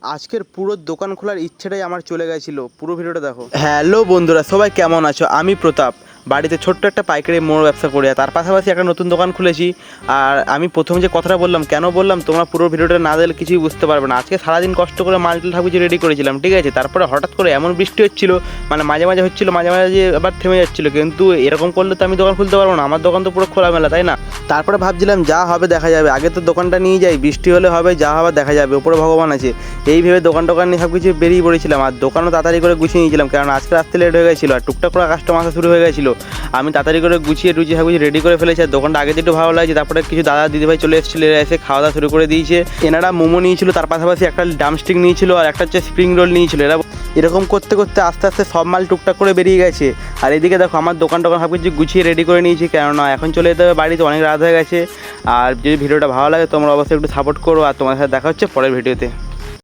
আজকের পুরো দোকান খোলার ইচ্ছেটাই আমার চলে গেছিলো। পুরো ভিডিওটা দেখো। হ্যালো বন্ধুরা, সবাই কেমন আছো? আমি প্রতাপ বাড়িতে ছোট্ট একটা পাইকারি মোড় ব্যবসা করি, তার পাশাপাশি একটা নতুন দোকান খুলেছি। আর আমি প্রথম যে কথাটা বললাম, কেন বললাম তোমরা পুরো ভিডিওটা না দেখলে কিছুই বুঝতে পারবে না। আজকে সারাদিন কষ্ট করে মালটা ঠাকুর রেডি করেছিলাম, ঠিক আছে। তারপরে হঠাৎ করে এমন বৃষ্টি হচ্ছিলো, মানে মাঝে মাঝে হচ্ছিলো, মাঝে মাঝে আবার থেমে যাচ্ছিলো। কিন্তু এরকম করলে তো আমি দোকান খুলতে পারবো না, আমার দোকান তো পুরো খোলামেলা, তাই না? তারপরে ভাবছিলাম যা হবে দেখা যাবে, আগে তো দোকানটা নিয়ে যাই, বৃষ্টি হলে হবে, যা হবে দেখা যাবে, ওপরে ভগবান আছে। এই ভেবে দোকান নিয়ে সব কিছু বেরিয়ে পড়েছিলাম। আর দোকানও তাড়াতাড়ি করে গুছিয়ে নিয়েছিলাম, কারণ আজকে আসতে লেট হয়ে গেছিলো আর টুকটাক করে কাস্টমার আসা শুরু হয়ে গেছিলো। আমি তাড়াতাড়ি করে গুছিয়ে সব কিছু রেডি করে ফেলেছি। আর দোকানটা আগে একটু ভালো লাগছে। তারপরে কিছু দাদা দিদিভাই চলে এসেছিলো, এরা এসে খাওয়া দাওয়া শুরু করে দিয়েছে। এনারা মোমো নিয়েছিল, তার পাশাপাশি একটা ড্রামস্টিক নিয়েছিল আর একটা হচ্ছে স্প্রিং রোল নিয়েছিল। এরা এরকম করতে করতে আস্তে আস্তে সব মাল টুকটাক করে বেরিয়ে গেছে। আর এদিকে দেখো আমার দোকান সব কিছু গুছিয়ে রেডি করে নিয়েছি, কেননা এখন চলে যেতে হবে বাড়িতে, অনেক রাত হয়ে গেছে। আর যদি ভিডিওটা ভালো লাগে তোমরা অবশ্যই একটু সাপোর্ট করো। আর তোমার সাথে দেখা হচ্ছে পরের ভিডিওতে।